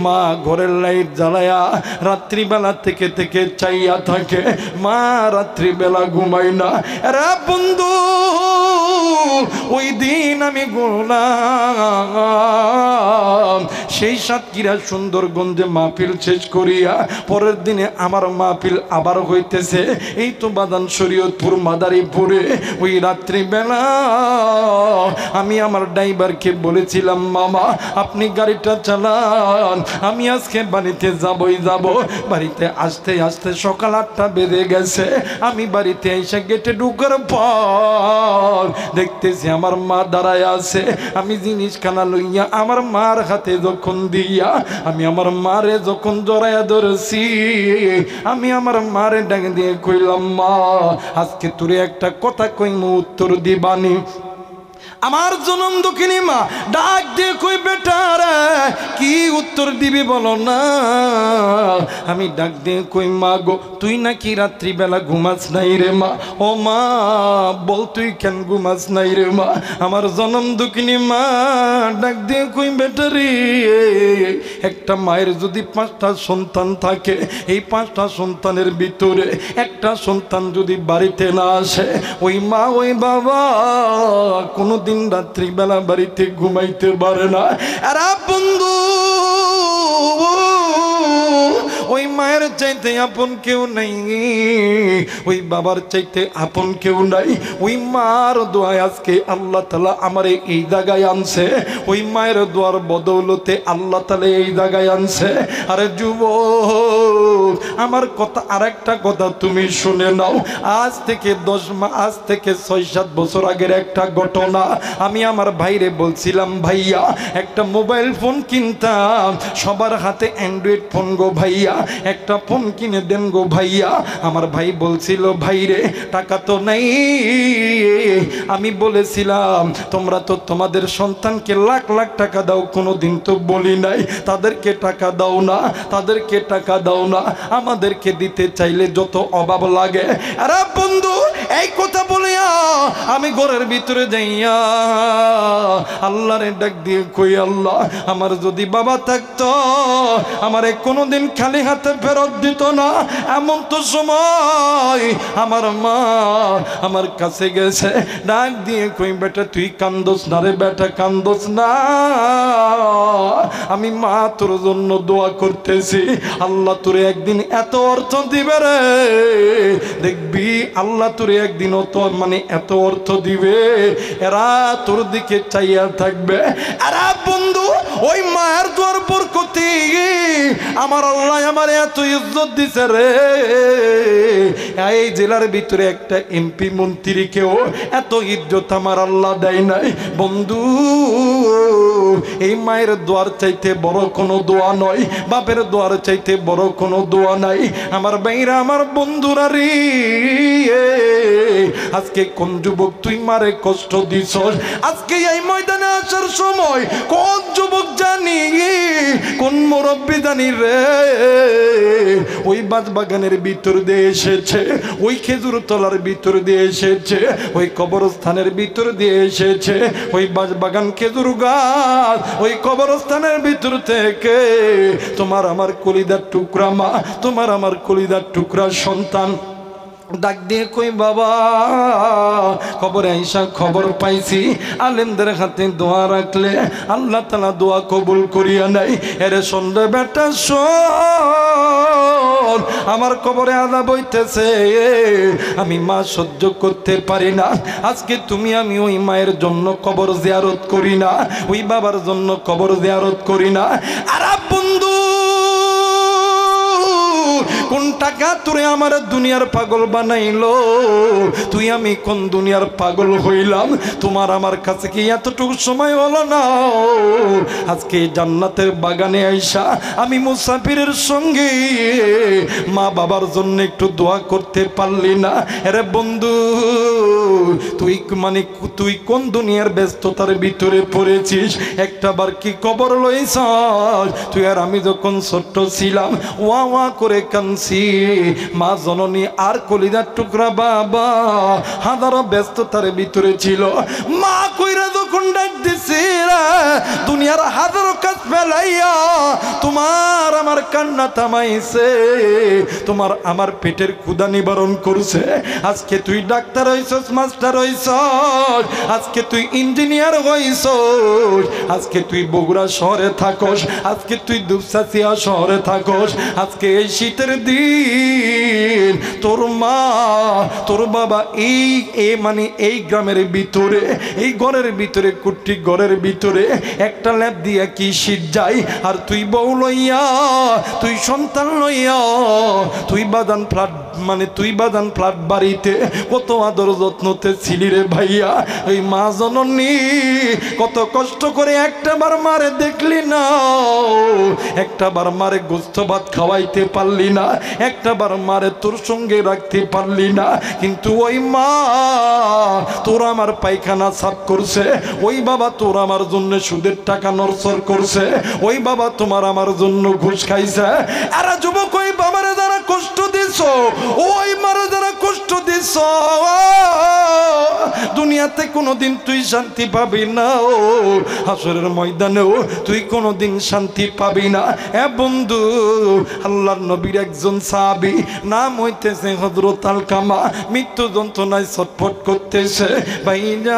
মা ঘরের লাইট জ্বালায়া রাত্রিবেলা থেকে থেকে চাইয়া থাকে, মা রাত্রিবেলা ঘুমাই না। এরা বন্ধু ওই দিন আমি গোলাম সেই সাতক্ষীরা সুন্দরগঞ্জে মাহফিল শেষ করিয়া পরের দিনে আমার মাহফিল আবার হইতেছে এই তো বাদান শরীয়তপুর মাদারীপুরে। ওই রাত্রিবেলা আমি আমার ড্রাইভারকে বলেছিলাম, মামা আপনি গাড়িটা চালান, আমি আজকে বাড়িতে যাবই যাব। বাড়িতে আসতে আসতে সকাল 8টা বেজে গেছে। আমি বাড়িতে এসে গেটে ঢুকার পর দেখতেছি আমার মা দাঁড়ায় আছে। আমি জিনিসখানা লইয়া আমার মার হাতে যখন দিয়া আমি আমার মারে যখন জড়াইয়া ধরেছি, আমি আমার মারে ডাক দিয়ে কইলাম, মা আজকে তোরে একটা কথা কইমু উত্তর দিবানি। আমার জনম দুঃখিনী মা ডাক দিয়ে কই, বেটা রে কি উত্তর দিবি বলো না। আমি ডাক দিয়ে কই, মা গো তুই নাকি রাত্রিবেলা ঘুমাস নাই রে মা। ও মা বল তুই কেন ঘুমাস নাই রে মা। আমার জনম দুঃখিনী মা ডাক দিয়ে কই, বেটা রে একটা মায়ের যদি 5টা সন্তান থাকে, এই 5টা সন্তানের ভিতরে একটা সন্তান যদি বাড়িতে না আসে, ওই মা ওই বাবা কোনোদিন রাত্রিবেলা বাড়িতে ঘুমাইতে পারে না। আর বন্ধু ওই মায়ের চাইতে আপন কেউ নাই, ওই বাবার চাইতে আপন কেউ নাই। ওই মার দোয়ায় আজকে আল্লাহ তাআলা আমারে এই জায়গায় আনছে, ওই মায়ের দোয়ার বদৌলতে আল্লাহ তাআলা এই জায়গায় আনছে। আরে যুবক আমার কথা আরেকটা কথা তুমি শুনে নাও। আজ থেকে 6-7 বছর আগের একটা ঘটনা। আমি আমার ভাইরে বলছিলাম, ভাইয়া একটা মোবাইল ফোন কিনতাম, সবার হাতে অ্যান্ড্রয়েড ফোন গো ভাইয়া, একটা ফোন কিনে দেন গো ভাইয়া। আমার ভাই বলছিল, ভাইরে টাকা তো নাই। আমি বলেছিলাম, তোমরা তো তোমাদের সন্তানকে লাখ লাখ টাকা দাও, কোনোদিন তো বলি নাই তাদেরকে টাকা দাও না, তাদেরকে টাকা দাও না। আমাদেরকে দিতে চাইলে যত অভাব লাগে। আরে বন্ধু এই কথা বলিয়া আমি ঘরের ভিতরে যাইয়া আল্লাহরে ডাক দিয়ে কই, আল্লাহ আমার যদি বাবা থাকতো আমারে কোনোদিন খালি হাতে ফেরত দিত না। এমন তো সময় আমার মা আমার কাছে গেছে, ডাক দিয়ে কই, বেটা তুই কান্দোস না রে বেটা, কান্দোস না। আমি মা তোর জন্য দোয়া করতেছি, আল্লাহ তোরে একদিন এত অর্থ দিবে রে, দেখবি আল্লাহ তোরে একদিন এত অর্থ দিবে, এরা তোর দিকে চাইয়া থাকবে। এরা বন্ধু ওই মায়ের দোয়ার বরকতে আমার আল্লাহ আমার এত ইজ্জত দিছে রে। এই জেলার ভিতরে একটা এমপি মন্ত্রীকেও এত ইজ্জত আমার আল্লাহ দেয় নাই। বন্ধু এই মায়ের দোয়ার চাইতে বড় কোনো দোয়া নয়, বাপের দোয়ার চাইতে বড় কোনো দোয়া নাই। আমার ভাইরা আমার বন্ধুরা রে, আজকে কোন যুবক তুই মারে কষ্ট দিছস, আজকে এই ময়দানে আসার সময় কোন যুবক জানি, কোন মুরব্বী জানি রে, ওই বাগানের ভিতর দিয়ে এসেছে, ওই খেজুর তলার ভিতর দিয়ে এসেছে, ওই কবরস্থানের ভিতর দিয়ে এসেছে, ওই বাগান খেজুর গাছ, ওই কবরস্থানের ভিতর থেকে তোমার আমার কলিদার টুকরা মা, তোমার আমার কলিদার টুকরা সন্তান ডাক দিয়ে কই, বাবা কবরে আইসা খবর পাইছি আলেমদের হাতে দোয়া রাখলে আল্লাহ তাআলা দোয়া কবুল করিয়া নাই। এরে শুনবে বেটা শোন, আমার কবরে আযাব হইতেছে, আমি মা সহ্য করতে পারি না। আজকে তুমি আমি ওই মায়ের জন্য কবর জিয়ারত করি না, ওই বাবার জন্য কবর জিয়ারত করি না। আর বন্ধু কোন টাকা তোরে আমার দুনিয়ার পাগল বানাইলো, তুই আমি কোন দুনিয়ার পাগল হইলাম। তোমার আমার কাছে কি এতটুকু সময় হলো না আজকে জান্নাতের বাগানে আইসা আমি মুসাফিরের সঙ্গে মা বাবার জন্য একটু দোয়া করতে পারলি না? আরে বন্ধু তুই কোন দুনিয়ার ব্যস্ততার ভিতরে পড়েছিস, একটা বার কি কবর লইছস? তুই আর আমি যখন ছোট্ট ছিলাম ওয়া ওয়া করে কাঁদছি, মা জননী আর কলিজার টুকরা বাবা হাজারো ব্যস্ততার ভিতরে ছিল। মা কইরা যখন ডাক দিছে দুনিয়ার হাজারো কাজ ফেলাইয়া তোমার আমার কান্না থামাইছে, তোমার আমার পেটের ক্ষুধা নিবারণ করছে। আজকে তুই ডাক্তার হইছস, মাস্টার হইছস, আজকে তুই ইঞ্জিনিয়ার হইছস, আজকে তুই বগুড়া শহরে থাকস, আজকে তুই দুপচাচিয়া শহরে থাকস। আজকে এই শীতের দিন তোর মা তোর বাবা এই গ্রামের ভিতরে, এই ঘরের ভিতরে, কুট্টি ঘরের ভিতরে একটা ল্যাপ দিয়া কি শীত যায়। আর তুই বউ লইয়া, তুই সন্তান লইয়া, তুই বাদান ফ্ল্যাট বাড়িতে কত আদর যত্নতে ছিলি রে ভাইয়া। ওই মা জননী কত কষ্ট করে একটাবার মারে দেখলি না, একটাবার মারে গোস্ত ভাত খাওয়াইতে পারলি না, একটাবার মারে তোর সঙ্গে রাখতে পারলি না। কিন্তু ওই মা তোর আমার পায়খানা সাফ করছে, ওই বাবা তোর আমার জন্য সুদের টাকা নরসর করছে, ওই বাবা তোমার আমার জন্য ঘুষ খাইছে। এরা যুবক ওই বাবারে যারা কষ্ট দিছ, ওই মারে যারা কষ্ট দিছ, দুনিয়াতে কোনোদিন তুই শান্তি পাবি না, হাসরের ময়দানেও তুই কোনোদিন শান্তি পাবি না। এ বন্ধু, আল্লাহর নবীর একজন সাহাবী নাম হইতেছে হযরত আলকামা, মৃত্যু যন্ত্রণায় ছটফট করতেছে। ভাইজান,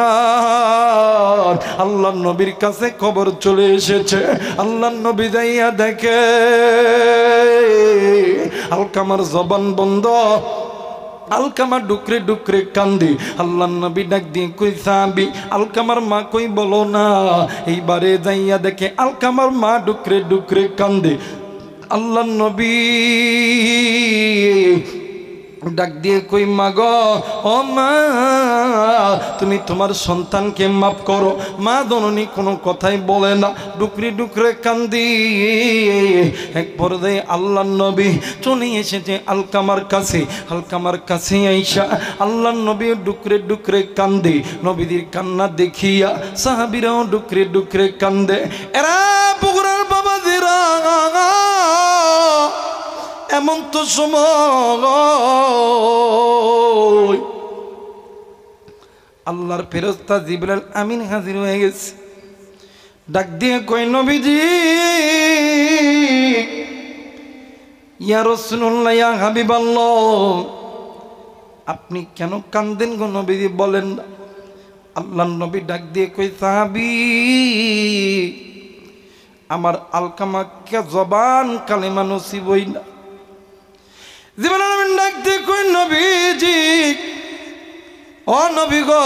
আল্লাহর নবীর কাছে খবর চলে এসেছে। আল্লাহর নবী যাইয়া দেখে আলকামার জবান বন্ধ, আলকামা ডুকরে ডুকরে কান্দি। আল্লাহর নবী ডাক দিয়ে কই সাহাবী, আলকামার মা কই বলো না। এইবারে যাইয়া দেখে আলকামার মা ডুকরে ডুকরে কান্দে। আল্লাহর নবী ডাক দিয়ে কই মা গো, ও মা তুমি তোমার সন্তানকে মাফ করো। মা জননী কোনো কথাই বলে না, ডুকরে ডুকরে কান্দি। এক পর্যায়ে আল্লাহর নবী চলে এসেছে আলকামার কাছে। আলকামার কাছে আইসা আল্লাহর নবী ডুকরে ডুকরে কান্দে। নবীদের কান্না দেখিয়া সাহাবীরাও ডুকরে ডুকরে কান্দে। এরা বগুড়ার বাবাজিরা, এমন তো সময় আল্লাহর ফেরেশতা জিবরাইল আমিন হাজির হয়ে গেছে। ডাক দিয়ে কই নবীজি, ইয়া রাসূলুল্লাহ, ইয়া হাবিবাল্লাহ, আপনি কেন কান্দেন গো নবীজি, বলেন না। আল্লাহর নবী ডাক দিয়ে কই সাহাবী, আমার আলকামাকে জবান কালেমা নসিব হই না। জিবরাইল ডাক দিয়ে কই নবীজি, ও নবী গো,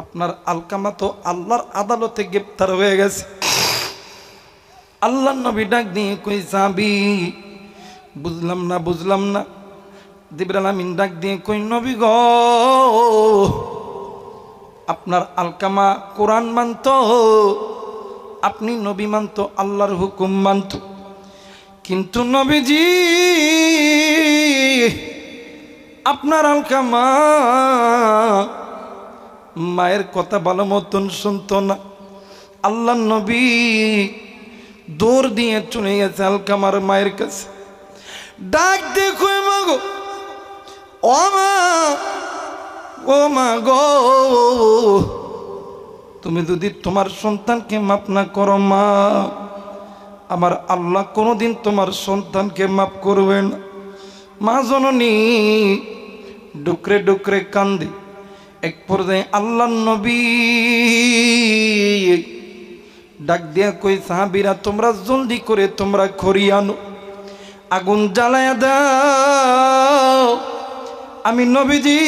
আপনার আলকামা তো আল্লাহর আদালতে গ্রেফতার হয়ে গেছে। আল্লাহর নবী ডাক দিয়ে কই সাহাবী, বুঝলাম না। জিবরাইল আমিন ডাক দিয়ে কই নবী গো, আপনার আলকামা কোরআন মানত, আপনি নবী মানত, আল্লাহর হুকুম মানত। কিন্তু নবীজি, আপনার আলকামা মায়ের কথা ভালো মতন শুনতো না। আল্লাহর নবী দৌড় দিয়ে চলে গেছে আলকামার মায়ের কাছে। ডাক দেখো মা গো, ও মা গো, তুমি যদি তোমার সন্তানকে মাফ না করো মা, আমার আল্লাহ কোনোদিন তোমার সন্তানকে মাফ করবেন না। মা জননী ডুকরে ডুকরে কান্দে। এক পর্যায়ে আল্লাহর নবী ডাক দিয়া কই সাহাবীরা, তোমরা জলদি করে তোমরা খড়ি আনো, আগুন জ্বালায়া দাও। আমি নবীজি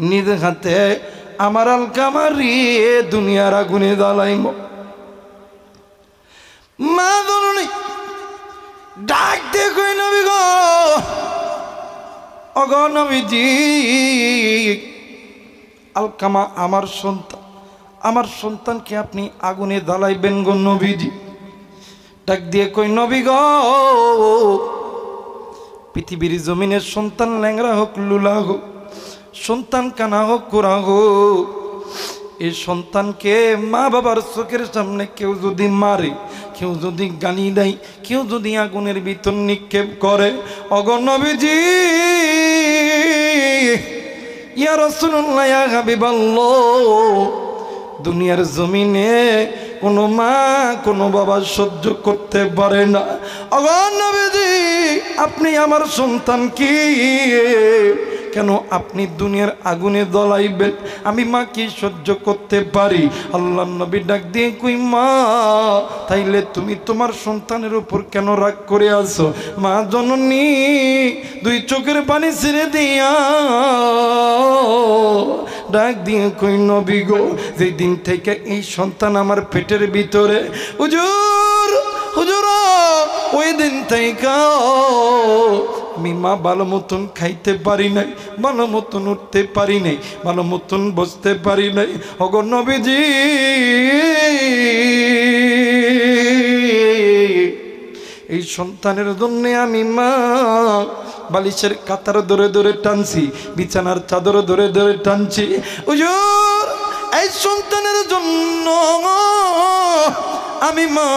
নিজ হাতে আমার আলকামারি দুনিয়ার আগুনে জ্বালাইব। মা জননী ডাক দিয়ে কই নবী গো, ওগো নবীজি, আলকামা আমার সন্তান, আমার সন্তানকে আপনি আগুনে জ্বালাইবেন গো নবীজি। ডাক দিয়ে কই নবী গো, পৃথিবীর জমিনের সন্তান ল্যাংরা হোক লুলা হোক, সন্তান কানা হোক কোরা হোক, এই সন্তানকে মা বাবার চোখের সামনে কেউ যদি মারে, কেউ যদি গালি দেয়, কেউ যদি আগুনের ভিতর নিক্ষেপ করে, ওগো নবীজি ইয়া রাসূলুল্লাহ ইয়া হাবিবাল্লাহ, দুনিয়ার জমিনে কোনো মা কোনো বাবা সহ্য করতে পারে না। ওগো নবীজি আপনি আমার সন্তান কি কেন আপনি দুনিয়ার আগুনে জ্বলাইবেন? আমি মা কি সহ্য করতে পারি? আল্লাহর নবী ডাক দিয়ে কই মা তাইলে তুমি তোমার সন্তানের উপর কেন রাগ করে আছো? মা জননী দুই চোখের পানি ছেড়ে দিয়া ডাক দিয়ে কই নবী গো, যেই দিন থেকে এই সন্তান আমার পেটের ভিতরে হুজুর হুজুর ওই দিন থেকে আমি মা ভালো মতন খাইতে পারি নাই, ভালো মতন উঠতে পারি নাই, ভালো মতন বসতে পারি নাই। ওগো নবীজি এই সন্তানের জন্য আমি মা বালিশের কাতার ধরে ধরে টানছি, বিছানার চাদর ধরে ধরে টানছি। হুজুর এই সন্তানের জন্য আমি মা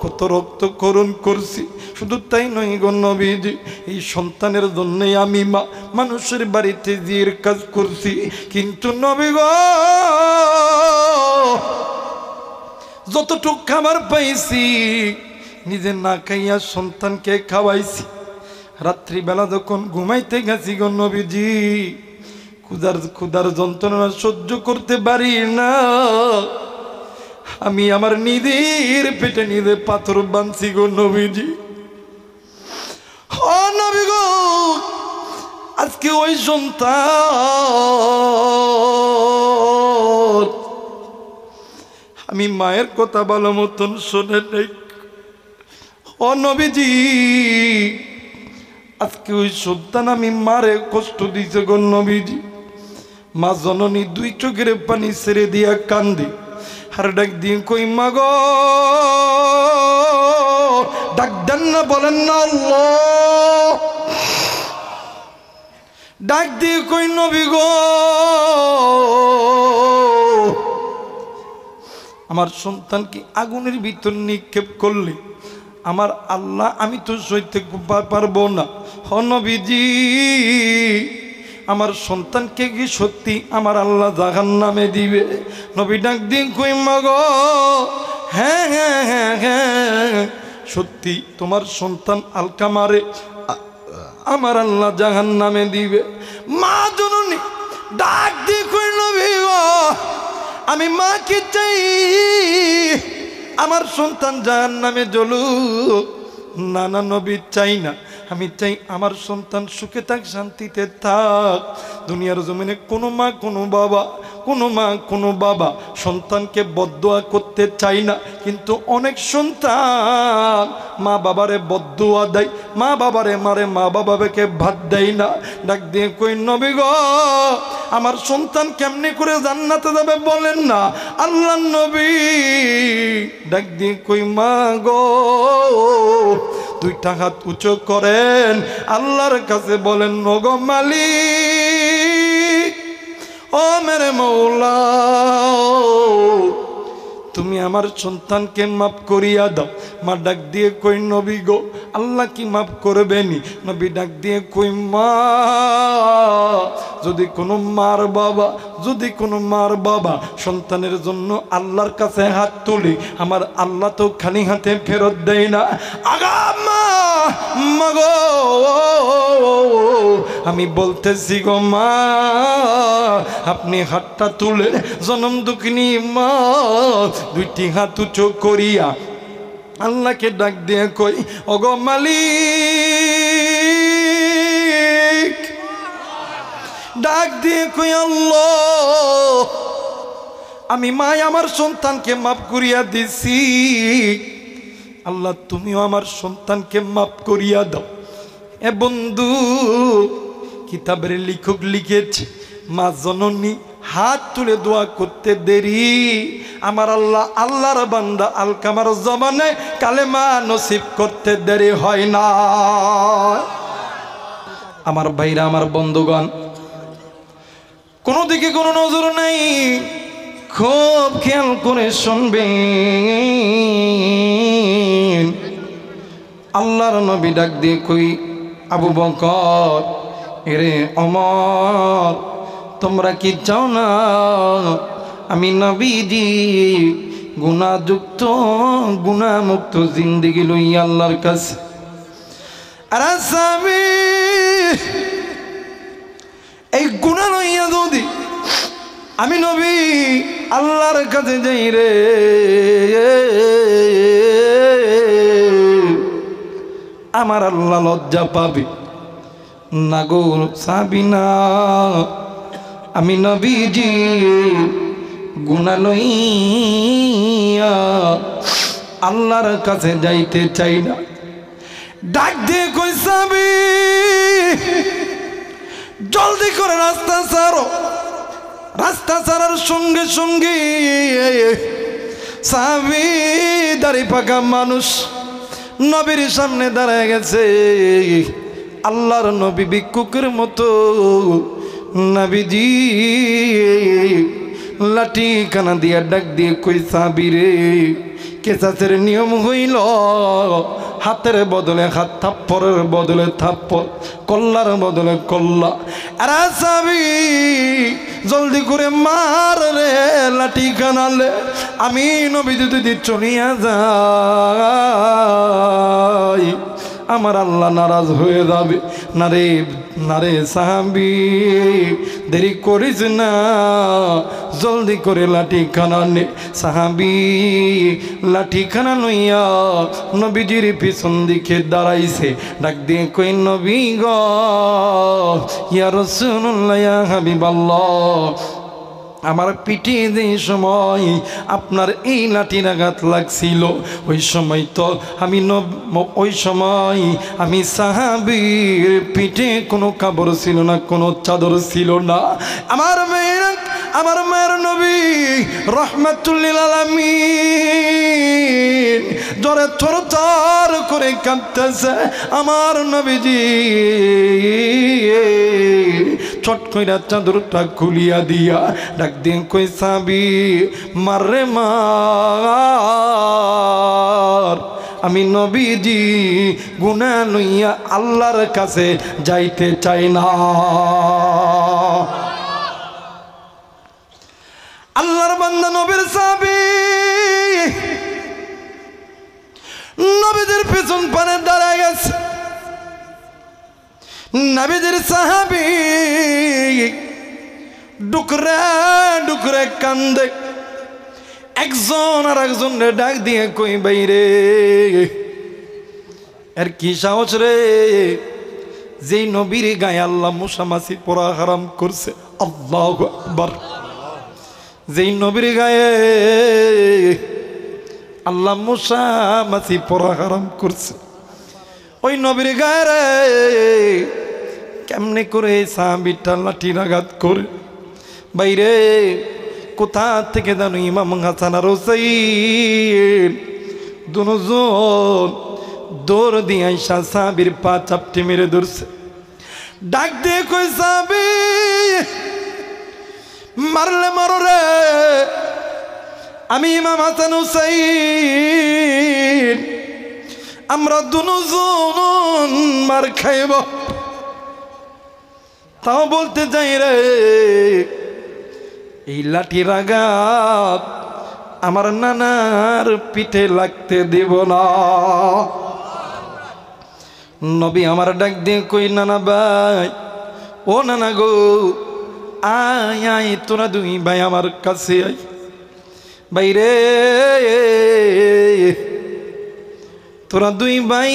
কত রক্তক্ষরণ করছি। শুধু তাই নয় গো নবীজি, এই সন্তানের জন্যই আমি মা মানুষের বাড়িতে জির কাজ করছি। কিন্তু নবী গো যতটুক খাবার পাইছি নিজে না খাইয়া সন্তানকে খাওয়াইছি। রাত্রিবেলা যখন ঘুমাইতে গেছি গো নবীজি ক্ষুধার যন্ত্রণা সহ্য করতে পারি না, আমি আমার নিজের পেটে নিজে পাথর বাঁধছি গো নবীজি। ও নবী গো আজকে ওই সন্তান আমি মায়ের কথা ভালো মতন শোনে নাই। ও নবীজি আজকে ওই সন্তান আমি মারে কষ্ট দিছে গো নবীজি। মা জননী দুই চোখের পানি ছেড়ে দিয়া কান্দি আর ডাক দিয়ে কই মা গো, ডাক দেন না বলেন না আল্লাহ, ডাক দিয়ে কই নবী গো আমার সন্তানকে আগুনের ভিতর নিক্ষেপ করলে আমার আল্লাহ আমি তো সইতে পারবো না। হ নবীজি আমার সন্তানকে কি সত্যি আমার আল্লাহ জাহান্নামে দিবে? নবী ডাক দিয়ে কই মা গো হ্যাঁ হ্যাঁ হ্যাঁ হ্যাঁ সত্যি তোমার সন্তান আলকামারে আমার আল্লাহ জাহান্নামে দিবে। মা জননী ডাক দিয়ে কই নবী গো আমি মাকে চাই আমার সন্তান জাহান্নামে জ্বলুক। না না নবী চাই না, আমি চাই আমার সন্তান সুখে থাক শান্তিতে থাক। দুনিয়ার জমিনে কোনো মা কোনো বাবা সন্তানকে বদদোয়া করতে চাই না, কিন্তু অনেক সন্তান মা বাবারে বদদোয়া দেয়, মা বাবারে মারে, মা বাবাকে ভাত দেয় না। ডাক দিয়ে কই নবী গো আমার সন্তান কেমনে করে জান্নাতে যাবে বলেন না? আল্লাহ নবী ডাক দিয়ে কই মা গো দুইটা হাত উঁচু করেন আল্লাহর কাছে বলেন ওগো মালিক ও মেরে মৌলা তুমি আমার সন্তানকে মাফ করিয়া দাও। মা ডাক দিয়ে কই নবী গো আল্লাহ কি মাফ করবেনি? নবী ডাক দিয়ে কই মা যদি কোনো মার বাবা সন্তানের জন্য আল্লাহর কাছে হাত তুলি আমার আল্লাহ তো খালি হাতে ফেরত দেয় না। আগা মা গো আমি বলতেছি গো মা আপনি হাতটা তুলে জনম দুঃখিনী মা দুইটি হাত উঁচু করিয়া আল্লাহকে ডাক দিয়ে কই ওগো মালিক, ডাক দিয়ে কই আল্লাহ আমি মাই আমার সন্তানকে মাফ করিয়া দিছি, আল্লাহ তুমিও আমার সন্তানকে মাফ করিয়া দাও। এ বন্ধু কিতাবের লেখক লিখেছে মা জননী হাত তুলে দোয়া করতে দেরি আমার আল্লাহর বান্দা আলকামার জবানে কালেমা নসিব করতে দেরি হয় না। আমার ভাইরা আমার বন্ধুগণ কোনো দিকে কোনো নজর নেই, খুব খেয়াল করে শুনবেন। আল্লাহর নবী ডাক দিয়ে কই, আবু বকর, এরে ওমর, তোমরা কি চাও না আমি নবীজি গুনাহযুক্ত গুনাহমুক্ত জিন্দেগি লই আল্লাহর কাছে? আর আমি এই গুনাহ লইয়া যদি আমি নবী আল্লাহর কাছে যাই রে, আমার আল্লাহ লজ্জা পাবে না গো সাবিনা। আমি নবীজি গুনাহ লইয়া আল্লাহর কাছে যাইতে চাই না। ডাক দিয়ে কই, সাবি জলদি করে রাস্তা ছাড়ো। রাস্তা ছাড়ার সঙ্গে সঙ্গে সাবি দাড়ি পাকা মানুষ নবীর সামনে দাঁড়ায় গেছে। আল্লাহর নবী ভিক্ষুকের মতো নবীজি লাঠি কানা দিয়া ডাক দিয়ে কই, সাবি রে, কেসাসের নিয়ম হইল হাতের বদলে হাত, থাপ্পরের বদলে থাপ্পর, কল্লার বদলে কল্লা। আরে সাবি জলদি করে মার রে লাঠি কানালে আমি নবী যদি চলিয়া যাই আমার আল্লাহ নারাজ হয়ে যাবে। না রে সাহাবি, দেরি করিস না, জলদি করে লাঠি খানা নে। সাহাবি লাঠি খানা লইয়া নবীজির পিছন দিকে দাঁড়াইছে। ডাক দিয়ে কই, নবী গো, ইয়া রাসূলুল্লাহ, ইয়া হাবিবাল্লাহ, আমার পিঠে যে সময় আপনার এই লাঠির আঘাত লাগছিল ওই সময় তো ওই সময় আমি সাহাবীর পিঠে কোনো কাপড় ছিল না, কোনো চাদর ছিল না। আমার মায়ের নবী রাহমাতুল লিল আলামিন জ্বরে থরথর করে কাঁপতেছে। আমার নবীজি চট কইরা চাদরটা খুলিয়া দিয়া ডাক দিয়ে কই, সাবি মারে মার, আমি নবীজি গুনাহ লইয়া আল্লাহর কাছে যাইতে চাই না। আল্লাহর বান্দা নবীর সাহাবী নবীদের পেছন পানে দাঁড়ায় গেছে। নবীদের সাহাবী ডুকরে ডুকরে কান্দে। একজন আর একজনের ডাক দিয়ে কই, বাইরে এর কি সাহস রে, যেই নবীর গায়ে আল্লাহ মুসামাছি পরা হারাম করছে। আল্লাহু আকবার। যেই নবীর গায়ে আল্লাহ মুসামাছি পরা হারাম করছে, ওই নবীর গায়ে রে কেমনে করে সাহাবীটা লাঠির আঘাত করে। বাইরে কোথা থেকে জানো ইমাম হাসান আর হুসাইন দুজন দৌড় দিয়ে আইসা সাহাবীর পা চাপটে মেরে ধরছে। ডাক দিয়ে কই, সাহাবী মারলে মারো রে, আমি ইমাম হাসান হুসাইন আমরা দুজন মার খাইব। তাও বলতে চাই রে, এই লাঠির আঘাত আমার নানার পিঠে লাগতে দেব না। নবী আমার ডাক দিয়ে কই, নানা ভাই, ও নানা গো, আয় আয়, তোরা দুই ভাই আমার কাছে আয়। বাইরে তোরা দুই ভাই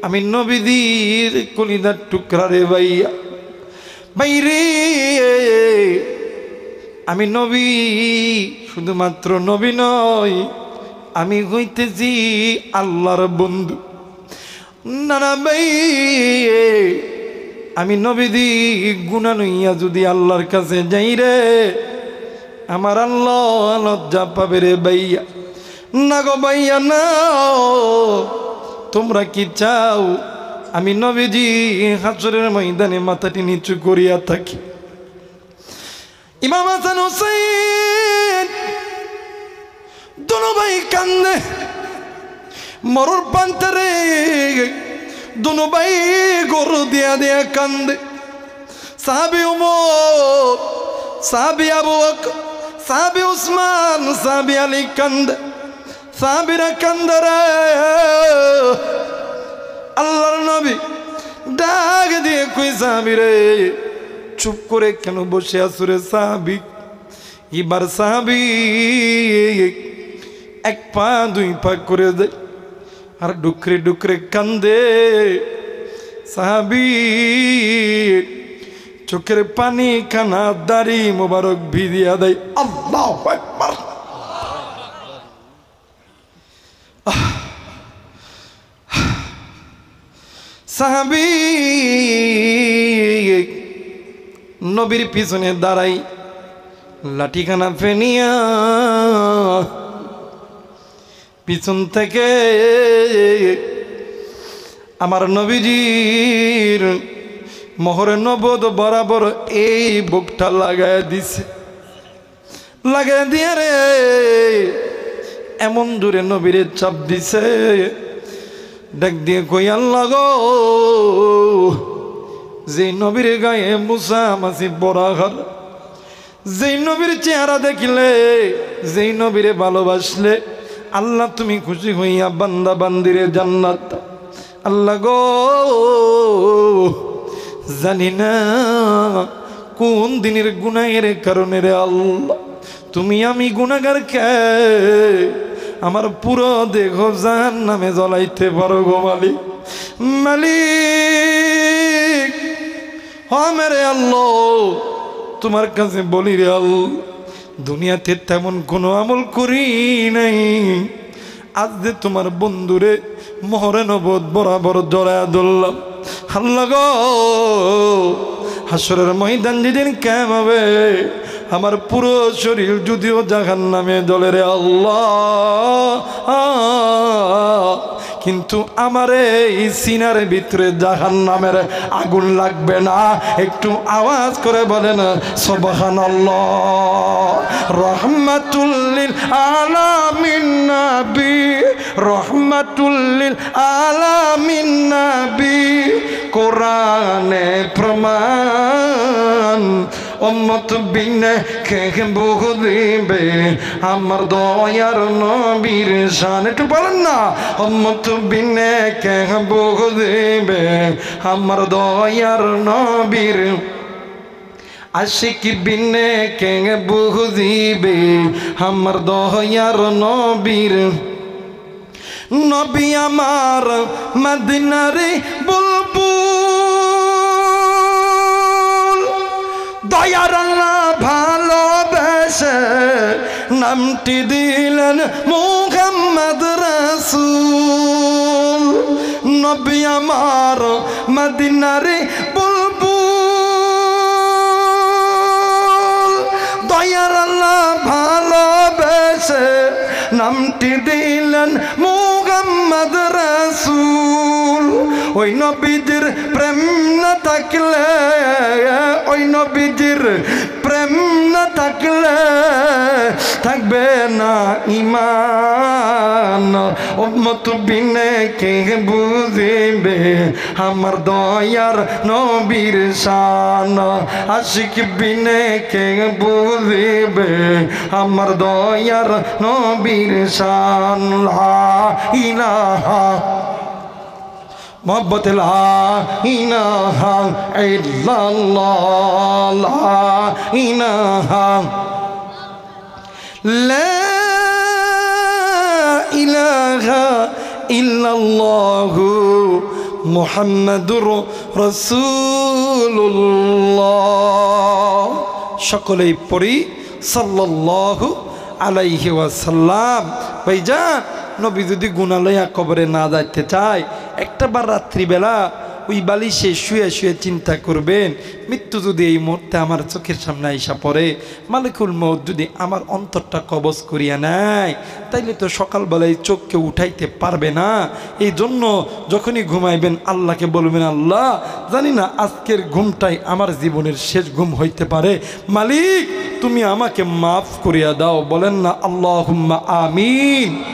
আমি নবীদের কলিদার টুকরা রে ভাইয়া। বাইরে আমি নবী, শুধুমাত্র নবী নয়, আমি হইতেছি আল্লাহর বন্ধু। নানা ভাই, আমি নবীদি গুনাহ লইয়া যদি আল্লাহর কাছে যাই রে, আমার আল্লাহ লজ্জা পাবে রে ভাইয়া। না গো ভাইয়া না, তোমরা কি চাও আমি নবীজি হাসরের ময়দানে মাথাটি নিচু করিয়া থাকি? ইমাম হাসান হুসাইন দুনো ভাই কান্দে মরুর প্রান্তরে দুনো ভাই গরু দিয়া দিয়া কান্দে সাহাবী ওমর সাহাবী আবু বকর সাহাবী উসমান সাহাবী আলী কান্দে সাহাবীরা কান্দরে আল্লাহর নবী ডাক দিয়ে কই সাহাবী রে চুপ করে কেন বসে আছো রে সাহাবী এবার সাহাবী এক পা দুই পা করে দেয় আর ডুকরে ডুকরে কান্দে সাহাবী চোখের পানি কানা দাড়ি মোবারক ভিজিয়া দেয় আল্লাহু আকবার সাহাবী নবীর পিছনে দাঁড়াই লাঠিখানা ফেনিয়া পিছন থেকে আমার নবীজির মোহরে নবদ বরাবর এই বুকটা লাগায় দিছে লাগায় দিয়ে রে এমন দূরে নবীরে চাপ দিছে ডাক দিয়ে কই আল্লাহ গো যে নবীর গায়ে মুসা মাসি বরাঘর যেই নবীর চেহারা দেখিলে যেই নবীরে ভালোবাসলে আল্লাহ তুমি খুশি হইয়া বান্দা বান্দিরে জান্নাত আল্লাহ গো জানি না কোন দিনের গুনাহের কারণে রে আল্লাহ তুমি আমি গুনাহগার কে আমার পুরো দেহ জাহান্নামে জ্বলাইতে পারো গো মালিক মালিক মেরে আল্লাহ তোমার কাছে বলি রে আল্লাহ দুনিয়াতে তেমন কোনো আমল করি নাই আজ যে তোমার বন্ধুরে মোহরে নবদ বরাবর জড়ায়া ধরলাম আল্লাহ গো হাসরের ময়দান যেদিন কায়েম হবে আমার পুরো শরীর যদিও জাহান্নামে জ্বলে রে আল্লাহ কিন্তু আমার এই সিনার ভিতরে জাহান্নামের আগুন লাগবে না একটু আওয়াজ করে বলেন সুবহানাল্লাহ রহমাতুল লিল আলামিন নবী রহমাতুল লিল আলামিন নবী কোরআনে প্রমাণ উম্মত বিনে কে বুঝিবে আমার দয়ার নবীর শান একটু বলেন না উম্মত বিনে কে বুঝিবে আমার দয়ার নবীর আশিক বিনে কে বুঝিবে আমার দয়ার নবীর নবী আমার মদিনারে বুলবুল দয়ার আল্লাহ ভালোবেসে নামটি দিলেন মুহাম্মদ রাসূল নবী আমার মদিনারে বুলবুল দয়ার আল্লাহ ভালোবেসে নামটি দিলেন মুহাম্মদ রাসূল ওই নবীজির প্রেম না থাকলে ওই নবীজির প্রেম না থাকলে থাকবে না ঈমান উম্মত বিনে কে বুঝিবে আমার দয়ার নবীর শান আশিক বিনে কে বুঝিবে আমার দয়ার নবীর শান লা ইলাহা মোহব্বত লা ইলাহা ইল্লাল্লাহ লা ইলাহা লা ইলাহা ইল্লাল্লাহু মুহাম্মাদুর রাসূলুল্লাহ সকলেই পড়ি সাল্লাল্লাহু আলাইহি ওয়াসাল্লাম ভাইজান নবী যদি গুনাহ লইয়া কবরে না যাইতে চায় একটাবার রাত্রিবেলা ওই বালিশে শুয়ে শুয়ে চিন্তা করবেন মৃত্যু যদি এই মুহূর্তে আমার চোখের সামনে আইসা পড়ে মালিকুল মউত যদি আমার অন্তরটা কবজ করিয়া নেয় তাইলে তো সকালবেলায় চোখকে উঠাইতে পারবে না এই জন্য যখনই ঘুমাইবেন আল্লাহকে বলবেন আল্লাহ জানি না আজকের ঘুমটাই আমার জীবনের শেষ ঘুম হইতে পারে মালিক তুমি আমাকে মাফ করিয়া দাও। বলেন না আল্লাহুম্মা আমিন।